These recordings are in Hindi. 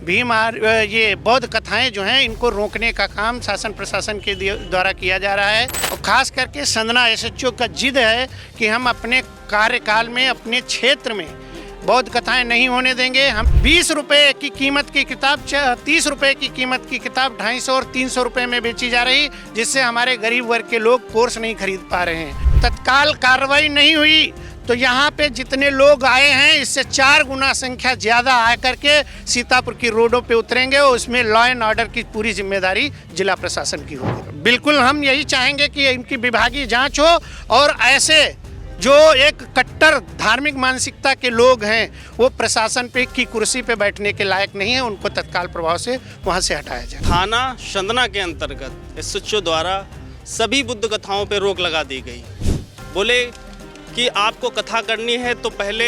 ये बौद्ध कथाएं जो हैं इनको रोकने का काम शासन प्रशासन के द्वारा किया जा रहा है। और खास करके संदना एसएचओ का जिद है कि हम अपने कार्यकाल में अपने क्षेत्र में बौद्ध कथाएं नहीं होने देंगे। हम 20 रुपये की कीमत की किताब 30 रुपये की कीमत की किताब 250 और 300 रुपये में बेची जा रही, जिससे हमारे गरीब वर्ग के लोग कोर्स नहीं खरीद पा रहे हैं। तत्काल कार्रवाई नहीं हुई तो यहाँ पे जितने लोग आए हैं इससे 4 गुना संख्या ज़्यादा आ करके सीतापुर की रोडों पे उतरेंगे और उसमें लॉ एंड ऑर्डर की पूरी जिम्मेदारी जिला प्रशासन की होगी। बिल्कुल हम यही चाहेंगे कि इनकी विभागीय जांच हो और ऐसे जो एक कट्टर धार्मिक मानसिकता के लोग हैं वो प्रशासन पे की कुर्सी पे बैठने के लायक नहीं है, उनको तत्काल प्रभाव से वहाँ से हटाया जाए। थाना संदना के अंतर्गत एसएचओ द्वारा सभी बुद्ध कथाओं पे रोक लगा दी गई। बोले कि आपको कथा करनी है तो पहले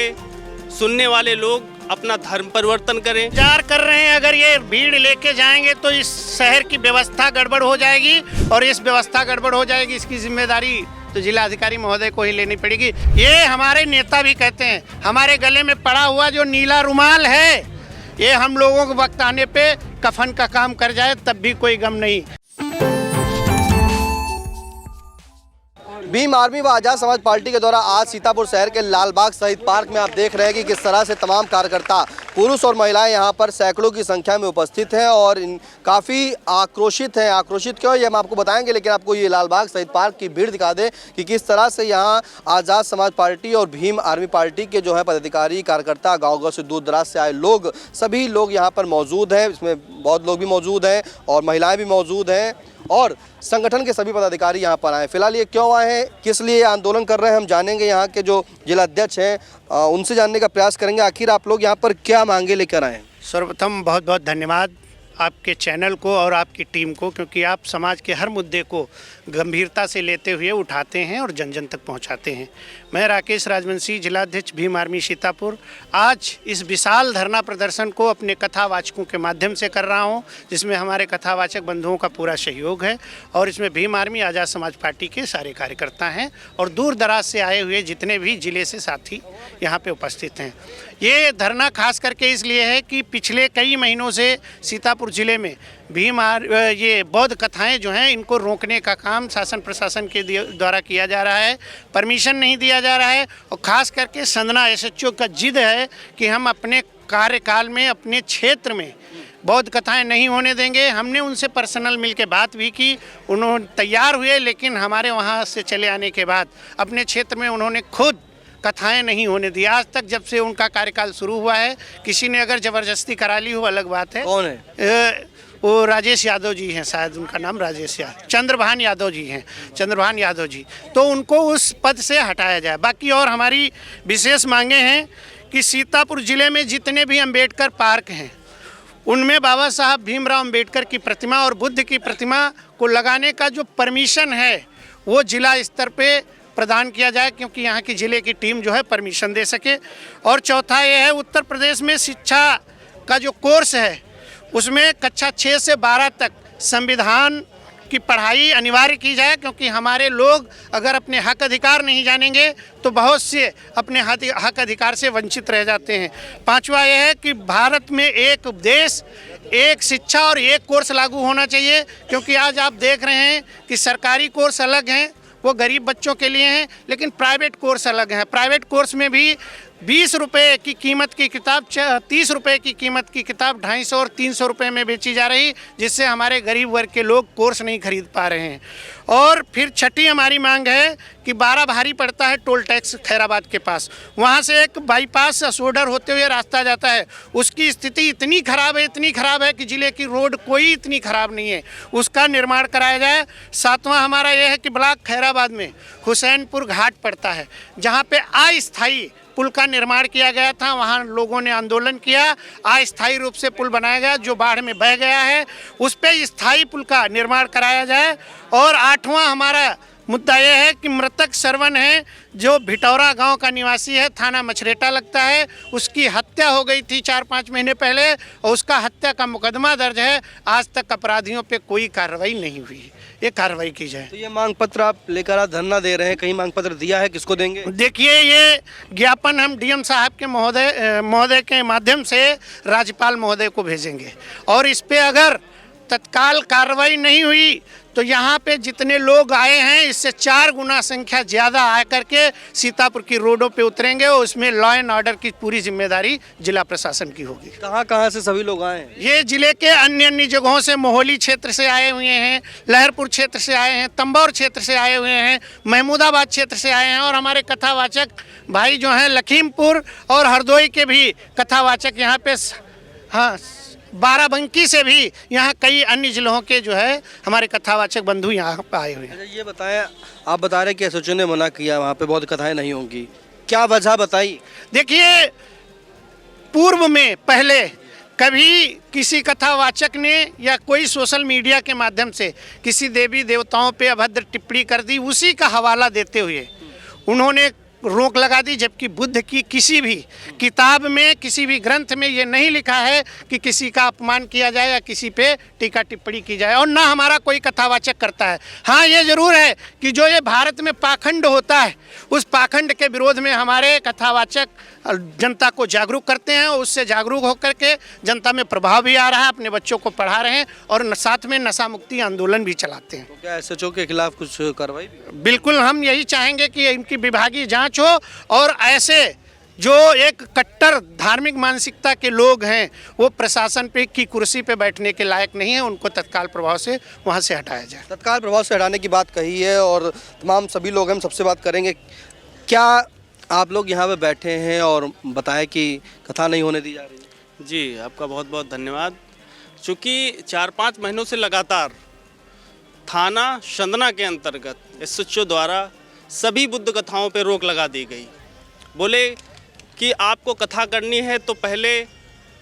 सुनने वाले लोग अपना धर्म परिवर्तन करें। विचार कर रहे हैं अगर ये भीड़ लेके जाएंगे तो इस शहर की व्यवस्था गड़बड़ हो जाएगी और इस व्यवस्था गड़बड़ हो जाएगी इसकी जिम्मेदारी तो जिला अधिकारी महोदय को ही लेनी पड़ेगी। ये हमारे नेता भी कहते हैं हमारे गले में पड़ा हुआ जो नीला रुमाल है ये हम लोगों को वक्त आने पे कफन का काम कर जाए तब भी कोई गम नहीं। भीम आर्मी व आजाद समाज पार्टी के द्वारा आज सीतापुर शहर के लालबाग शहीद पार्क में आप देख रहे हैं कि किस तरह से तमाम कार्यकर्ता पुरुष और महिलाएं यहां पर सैकड़ों की संख्या में उपस्थित हैं और काफ़ी आक्रोशित हैं। आक्रोशित क्यों ये हम आपको बताएंगे, लेकिन आपको ये लालबाग शहीद पार्क की भीड़ दिखा दें कि किस तरह से यहां आज़ाद समाज पार्टी और भीम आर्मी पार्टी के जो है पदाधिकारी कार्यकर्ता गाँव से दूर दराज से आए लोग सभी लोग यहाँ पर मौजूद हैं। इसमें बहुत लोग भी मौजूद हैं और महिलाएँ भी मौजूद हैं और संगठन के सभी पदाधिकारी यहाँ पर आए। फिलहाल ये क्यों आए हैं, किस लिए आंदोलन कर रहे हैं, हम जानेंगे। यहाँ के जो जिला अध्यक्ष हैं उनसे जानने का प्रयास करेंगे आखिर आप लोग यहाँ पर क्या मांगे लेकर आए हैं। सर्वप्रथम बहुत बहुत धन्यवाद आपके चैनल को और आपकी टीम को, क्योंकि आप समाज के हर मुद्दे को गंभीरता से लेते हुए उठाते हैं और जन जन तक पहुंचाते हैं। मैं राकेश राजवंशी, जिलाध्यक्ष भीम आर्मी सीतापुर, आज इस विशाल धरना प्रदर्शन को अपने कथावाचकों के माध्यम से कर रहा हूं, जिसमें हमारे कथावाचक बंधुओं का पूरा सहयोग है और इसमें भीम आर्मी आज़ाद समाज पार्टी के सारे कार्यकर्ता हैं और दूर दराज से आए हुए जितने भी जिले से साथी यहाँ पे उपस्थित हैं। ये धरना खास करके इसलिए है कि पिछले कई महीनों से सीतापुर जिले में ये बौद्ध कथाएं जो हैं इनको रोकने का काम शासन प्रशासन के द्वारा किया जा रहा है, परमिशन नहीं दिया जा रहा है। और ख़ास करके संदना एसएचओ का जिद है कि हम अपने कार्यकाल में अपने क्षेत्र में बौद्ध कथाएं नहीं होने देंगे। हमने उनसे पर्सनल मिलकर बात भी की, उन्होंने तैयार हुए, लेकिन हमारे वहाँ से चले आने के बाद अपने क्षेत्र में उन्होंने खुद कथाएं नहीं होने दी। आज तक जब से उनका कार्यकाल शुरू हुआ है, किसी ने अगर ज़बरदस्ती करा ली हो अलग बात है। कौन है? वो राजेश यादव जी हैं, शायद उनका नाम राजेश यादव, चंद्रभान यादव जी हैं, चंद्रभान यादव जी, तो उनको उस पद से हटाया जाए। बाकी और हमारी विशेष मांगे हैं कि सीतापुर ज़िले में जितने भी अम्बेडकर पार्क हैं उनमें बाबा साहब भीमराव अम्बेडकर की प्रतिमा और बुद्ध की प्रतिमा को लगाने का जो परमिशन है वो जिला स्तर पे प्रदान किया जाए, क्योंकि यहाँ की ज़िले की टीम जो है परमिशन दे सके। और चौथा ये है, उत्तर प्रदेश में शिक्षा का जो कोर्स है उसमें कक्षा 6 से 12 तक संविधान की पढ़ाई अनिवार्य की जाए, क्योंकि हमारे लोग अगर अपने हक अधिकार नहीं जानेंगे तो बहुत से अपने हक अधिकार से वंचित रह जाते हैं। पांचवा यह है कि भारत में एक देश, एक शिक्षा और एक कोर्स लागू होना चाहिए, क्योंकि आज आप देख रहे हैं कि सरकारी कोर्स अलग हैं, वो गरीब बच्चों के लिए हैं, लेकिन प्राइवेट कोर्स अलग हैं। प्राइवेट कोर्स में भी 20 रुपये की कीमत की किताब 30 रुपये की कीमत की किताब 250 और 300 रुपये में बेची जा रही, जिससे हमारे गरीब वर्ग के लोग कोर्स नहीं खरीद पा रहे हैं। और फिर छठी हमारी मांग है कि 12 भारी पड़ता है टोल टैक्स खैराबाद के पास, वहाँ से एक बाईपास असोडर होते हुए रास्ता जाता है, उसकी स्थिति इतनी ख़राब है कि ज़िले की रोड कोई इतनी ख़राब नहीं है, उसका निर्माण कराया जाए। सातवां हमारा यह है कि ब्लॉक खैराबाद में हुसैनपुर घाट पड़ता है, जहाँ पे अस्थायी पुल का निर्माण किया गया था, वहाँ लोगों ने आंदोलन किया, अस्थायी रूप से पुल बनाया गया जो बाढ़ में बह गया है, उस पर स्थायी पुल का निर्माण कराया जाए। और 8वां हमारा मुद्दा यह है कि मृतक सरवन है, जो भिटौरा गांव का निवासी है, थाना मछरेटा लगता है। उसकी हत्या हो गई थी 4-5 महीने पहले और उसका हत्या का मुकदमा दर्ज है। आज तक अपराधियों पे कोई कार्रवाई नहीं हुई। ये कार्रवाई की जाए। तो ये मांग पत्र आप लेकर आज धरना दे रहे हैं, कहीं मांग पत्र दिया है, किसको देंगे? देखिए, ये ज्ञापन हम डीएम साहब के महोदय के माध्यम से राज्यपाल महोदय को भेजेंगे और इस पे अगर तत्काल कार्रवाई नहीं हुई तो यहाँ पे जितने लोग आए हैं इससे 4 गुना संख्या ज़्यादा आ करके सीतापुर की रोडों पे उतरेंगे और उसमें लॉ एंड ऑर्डर की पूरी जिम्मेदारी जिला प्रशासन की होगी। कहाँ से सभी लोग आए हैं? ये जिले के अन्य जगहों से, मोहाली क्षेत्र से आए हुए हैं, लहरपुर क्षेत्र से आए हैं, तंबौर क्षेत्र से आए हुए हैं, महमूदाबाद क्षेत्र से आए हैं और हमारे कथावाचक भाई जो हैं लखीमपुर और हरदोई के भी कथावाचक यहाँ पे, हाँ, बाराबंकी से भी यहाँ कई अन्य जिलों के जो है हमारे कथावाचक बंधु यहाँ पर आए हुए हैं। अच्छा, ये बताएं, आप बता रहे कि एसएचओ ने मना किया, वहाँ पे बहुत कथाएं नहीं होंगी, क्या वजह बताई? देखिए, पूर्व में पहले कभी किसी कथावाचक ने या कोई सोशल मीडिया के माध्यम से किसी देवी देवताओं पे अभद्र टिप्पणी कर दी, उसी का हवाला देते हुए उन्होंने रोक लगा दी। जबकि बुद्ध की किसी भी किताब में, किसी भी ग्रंथ में ये नहीं लिखा है कि किसी का अपमान किया जाए या किसी पे टीका टिप्पणी की जाए और ना हमारा कोई कथावाचक करता है। हाँ, ये ज़रूर है कि जो ये भारत में पाखंड होता है उस पाखंड के विरोध में हमारे कथावाचक जनता को जागरूक करते हैं और उससे जागरूक होकर के जनता में प्रभाव भी आ रहा है, अपने बच्चों को पढ़ा रहे हैं और साथ में नशा मुक्ति आंदोलन भी चलाते हैं। तो क्या एसएचओ के खिलाफ कुछ कार्रवाई? बिल्कुल, हम यही चाहेंगे कि इनकी विभागीय जांच हो और ऐसे जो एक कट्टर धार्मिक मानसिकता के लोग हैं वो प्रशासन पे की कुर्सी पे बैठने के लायक नहीं है, उनको तत्काल प्रभाव से वहाँ से हटाया जाए। तत्काल प्रभाव से हटाने की बात कही है और तमाम सभी लोग, हम सबसे बात करेंगे। क्या आप लोग यहाँ पे बैठे हैं और बताएं कि कथा नहीं होने दी जा रही है? जी, आपका बहुत बहुत धन्यवाद। चूँकि 4-5 महीनों से लगातार थाना शंदना के अंतर्गत एसएचओ द्वारा सभी बुद्ध कथाओं पर रोक लगा दी गई। बोले कि आपको कथा करनी है तो पहले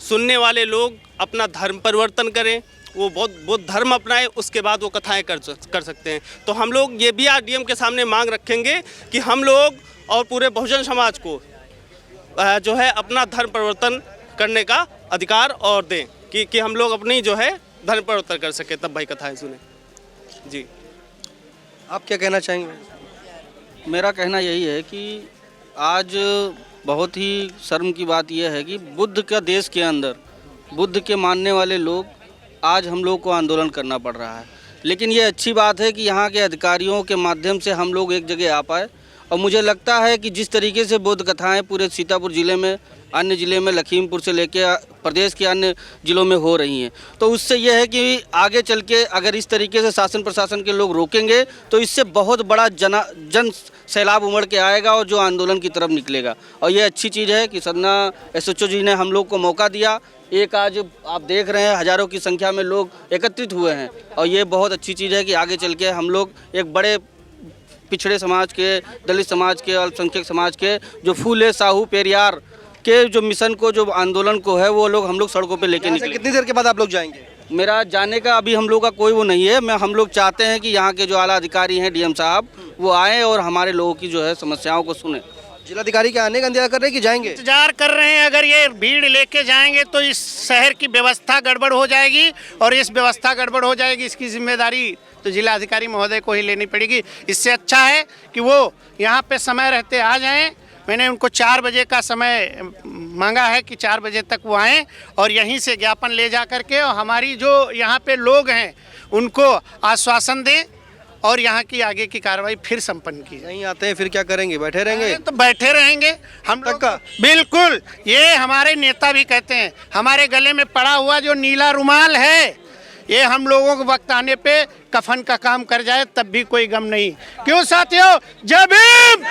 सुनने वाले लोग अपना धर्म परिवर्तन करें, वो बौद्ध धर्म अपनाएं, उसके बाद वो कथाएं कर सकते हैं। तो हम लोग ये भी आज डीएम के सामने मांग रखेंगे कि हम लोग और पूरे बहुजन समाज को जो है अपना धर्म परिवर्तन करने का अधिकार और दें कि हम लोग अपनी जो है धर्म परिवर्तन कर सके, तब भाई कथाएं सुने। जी, आप क्या कहना चाहेंगे? मेरा कहना यही है कि आज बहुत ही शर्म की बात यह है कि बुद्ध का देश के अंदर बुद्ध के मानने वाले लोग आज हम लोग को आंदोलन करना पड़ रहा है। लेकिन ये अच्छी बात है कि यहाँ के अधिकारियों के माध्यम से हम लोग एक जगह आ पाए और मुझे लगता है कि जिस तरीके से बौद्ध कथाएं पूरे सीतापुर ज़िले में, अन्य ज़िले में, लखीमपुर से लेके प्रदेश के अन्य ज़िलों में हो रही हैं, तो उससे यह है कि आगे चल के अगर इस तरीके से शासन प्रशासन के लोग रोकेंगे तो इससे बहुत बड़ा जन सैलाब उमड़ के आएगा और जो आंदोलन की तरफ निकलेगा। और ये अच्छी चीज़ है कि सदना एसएचओ जी ने हम लोग को मौका दिया। एक आज आप देख रहे हैं हज़ारों की संख्या में लोग एकत्रित हुए हैं और ये बहुत अच्छी चीज़ है कि आगे चल के हम लोग एक बड़े पिछड़े समाज के, दलित समाज के, अल्पसंख्यक समाज के जो फूले, साहू, पेरियार के जो मिशन को, जो आंदोलन को है, वो लोग हम लोग सड़कों पे लेके निकले। कितनी देर के बाद आप लोग जाएंगे? मेरा जाने का अभी हम लोग का कोई वो नहीं है। हम लोग चाहते हैं कि यहाँ के जो आला अधिकारी हैं डीएम साहब, वो आएँ और हमारे लोगों की जो है समस्याओं को सुने। जिलाधिकारी के आने का इंतजार कर रहे हैं कि जाएंगे? इंतजार कर रहे हैं। अगर ये भीड़ लेके जाएंगे तो इस शहर की व्यवस्था गड़बड़ हो जाएगी और इस व्यवस्था गड़बड़ हो जाएगी, इसकी जिम्मेदारी तो जिलाधिकारी महोदय को ही लेनी पड़ेगी। इससे अच्छा है कि वो यहाँ पे समय रहते आ जाएं। मैंने उनको 4 बजे का समय मांगा है कि 4 बजे तक वो आएँ और यहीं से ज्ञापन ले जा करके और हमारी जो यहाँ पे लोग हैं उनको आश्वासन दें और यहाँ की आगे की कार्रवाई फिर संपन्न की जाए। नहीं आते हैं फिर क्या करेंगे? बैठे रहेंगे? तो बैठे रहेंगे हम लोग का। बिल्कुल, ये हमारे नेता भी कहते हैं, हमारे गले में पड़ा हुआ जो नीला रुमाल है ये हम लोगों को वक्त आने पे कफन का काम कर जाए तब भी कोई गम नहीं। क्यों साथियों? जय भीम!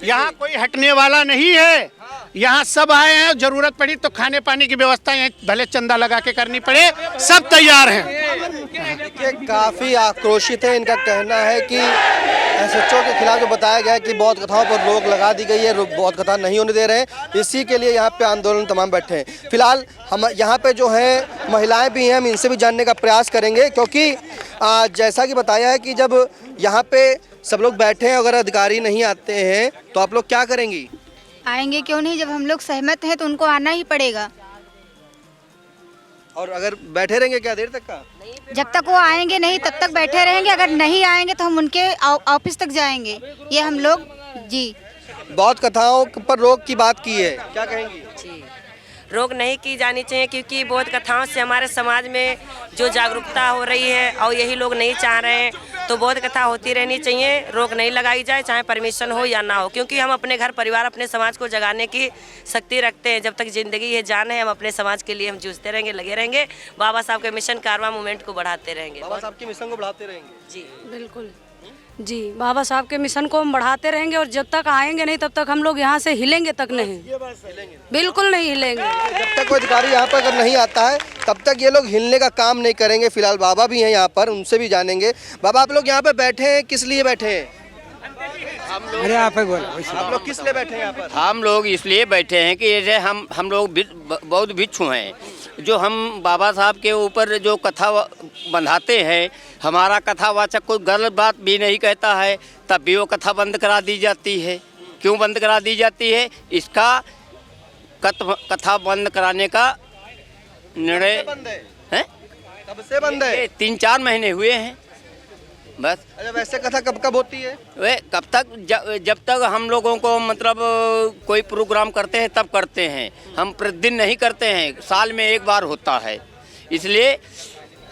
यहाँ कोई हटने वाला नहीं है, यहाँ सब आए हैं। जरूरत पड़ी तो खाने पानी की व्यवस्था यहाँ भले चंदा लगा के करनी पड़े, सब तैयार हैं। देखिए, काफ़ी आक्रोशित है। इनका कहना है कि एसएचओ के खिलाफ जो बताया गया है कि बौद्ध कथाओं पर रोक लगा दी गई है, बौद्ध कथा नहीं होने दे रहे हैं, इसी के लिए यहाँ पे आंदोलन तमाम बैठे हैं। फिलहाल हम यहाँ पे जो है महिलाएं भी हैं, हम इनसे भी जानने का प्रयास करेंगे क्योंकि जैसा कि बताया है कि जब यहाँ पे सब लोग बैठे हैं, अगर अधिकारी नहीं आते हैं तो आप लोग क्या करेंगी? आएंगे क्यों नहीं, जब हम लोग सहमत हैं तो उनको आना ही पड़ेगा। और अगर बैठे रहेंगे क्या देर तक का? जब तक वो आएंगे नहीं तब तक बैठे रहेंगे, अगर नहीं आएंगे तो हम उनके ऑफिस तक जाएंगे। ये हम लोग जी बहुत कथाओं पर रोक की बात की है, क्या कहेंगी? जी, रोक नहीं की जानी चाहिए क्योंकि बहुत कथाओं से हमारे समाज में जो जागरूकता हो रही है और यही लोग नहीं चाह रहे हैं, तो बहुत कथा होती रहनी चाहिए, रोक नहीं लगाई जाए, चाहे परमिशन हो या ना हो, क्योंकि हम अपने घर परिवार अपने समाज को जगाने की शक्ति रखते हैं। जब तक जिंदगी है, जान है, हम अपने समाज के लिए हम जूझते रहेंगे, लगे रहेंगे, बाबा साहब के मिशन कारवां मूवमेंट को बढ़ाते रहेंगे। बाबा साहब के मिशन को बढ़ाते रहेंगे। जी बिल्कुल जी, बाबा साहब के मिशन को हम बढ़ाते रहेंगे और जब तक आएंगे नहीं तब तक हम लोग यहाँ से हिलेंगे तक नहीं, बिल्कुल नहीं हिलेंगे। जब तक कोई अधिकारी यहाँ पर अगर नहीं आता है तब तक ये लोग हिलने का काम नहीं करेंगे। फिलहाल बाबा भी हैं यहाँ पर, उनसे भी जानेंगे। बाबा, आप लोग यहाँ पे बैठे हैं, किस लिए बैठे हैं? अरे आप ही बोलो। आप लोग किस लिए बैठे हैं यहाँ पर? हम लोग इसलिए बैठे हैं कि जैसे हम लोग बौद्ध भिक्षु हैं, जो हम बाबा साहब के ऊपर जो कथा बंधाते हैं, हमारा कथावाचक कोई गलत बात भी नहीं कहता है, तब भी वो कथा बंद करा दी जाती है। क्यों बंद करा दी जाती है? इसका कथा बंद कराने का निर्णय बंद है, कब से बंद है? 3-4 महीने हुए हैं बस। अच्छा, वैसे कथा कब कब होती है? वे कब तक, जब तक हम लोगों को मतलब कोई प्रोग्राम करते हैं तब करते हैं, हम प्रतिदिन नहीं करते हैं, साल में एक बार होता है। इसलिए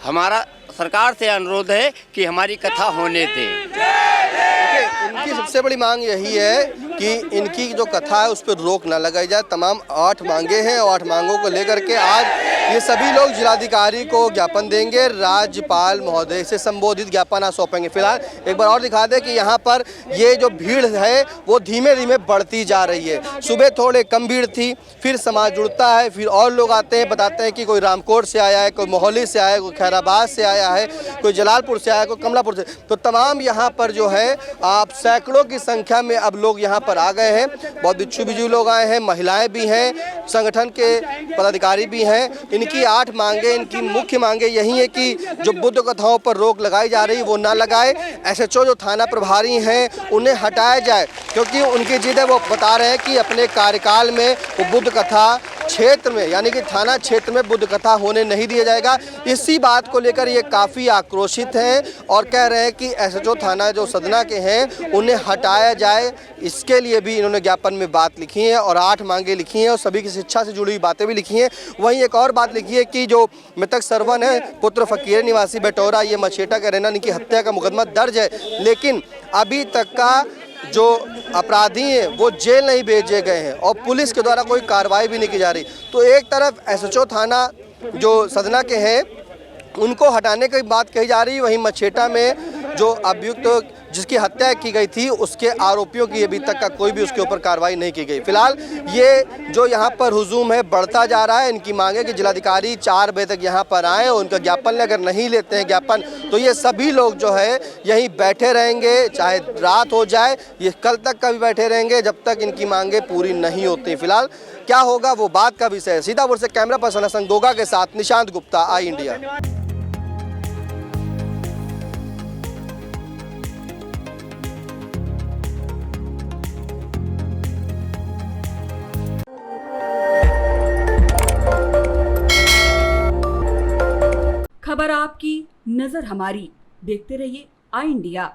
हमारा सरकार से अनुरोध है कि हमारी कथा होने दें। देखिए, इनकी सबसे बड़ी मांग यही है कि इनकी जो कथा है उस पर रोक ना लगाई जाए। तमाम 8 मांगे हैं और 8 मांगों को लेकर के आज ये सभी लोग जिलाधिकारी को ज्ञापन देंगे, राज्यपाल महोदय से संबोधित ज्ञापन आज सौंपेंगे। फिलहाल एक बार और दिखा दें कि यहाँ पर ये जो भीड़ है वो धीमे धीमे बढ़ती जा रही है। सुबह थोड़े कम भीड़ थी, फिर समाज जुड़ता है, फिर और लोग आते हैं, बताते हैं कि कोई रामकोट से आया है, कोई मोहाली से आया है, कोई खैराबाद से आया है, कोई जलालपुर से आया है, कोई कमलापुर से। तो तमाम यहाँ पर जो है आप सैकड़ों की संख्या में अब लोग यहाँ पर आ गए हैं। बहुत भिक्षु लोग आए हैं, महिलाएं भी हैं, संगठन के पदाधिकारी भी हैं। इनकी 8 मांगे, इनकी मुख्य मांगे यही है कि जो बुद्ध कथाओं पर रोक लगाई जा रही वो ना लगाए। एसएचओ जो थाना प्रभारी हैं उन्हें हटाया जाए, क्योंकि उनकी जिद है, वो बता रहे हैं कि अपने कार्यकाल में वो बुद्ध कथा क्षेत्र में यानी कि थाना क्षेत्र में बुद्ध कथा होने नहीं दिया जाएगा। इसी बात को लेकर ये काफ़ी आक्रोशित हैं और कह रहे हैं कि एसएचओ थाना जो सदना के हैं उन्हें हटाया जाए। इसके लिए भी इन्होंने ज्ञापन में बात लिखी है और 8 मांगे लिखी हैं और सभी की शिक्षा से जुड़ी हुई बातें भी लिखी हैं। वहीं एक और बात लिखी है कि जो मृतक सरवन है, पुत्र फकीर निवासी बेटौरा, ये मछेटा का रहना, इनकी हत्या का मुकदमा दर्ज है, लेकिन अभी तक का जो अपराधी हैं वो जेल नहीं भेजे गए हैं और पुलिस के द्वारा कोई कार्रवाई भी नहीं की जा रही। तो एक तरफ एसएचओ थाना जो सदना के हैं उनको हटाने की बात कही जा रही है, वहीं मछेटा में जो अभियुक्त जिसकी हत्या की गई थी उसके आरोपियों की अभी तक का कोई भी उसके ऊपर कार्रवाई नहीं की गई। फिलहाल ये जो यहाँ पर हुजूम है बढ़ता जा रहा है। इनकी मांग है कि जिलाधिकारी 4 बजे तक यहाँ पर आए और उनका ज्ञापन ले, अगर नहीं लेते हैं ज्ञापन तो ये सभी लोग जो है यहीं बैठे रहेंगे, चाहे रात हो जाए, ये कल तक का भी बैठे रहेंगे जब तक इनकी मांगे पूरी नहीं होती। फिलहाल क्या होगा वो बात का विषय है। सीतापुर से कैमरा पर्सन हसन गोगा के साथ निशांत गुप्ता, आई इंडिया। खबर आपकी, नजर हमारी। देखते रहिए आई इंडिया।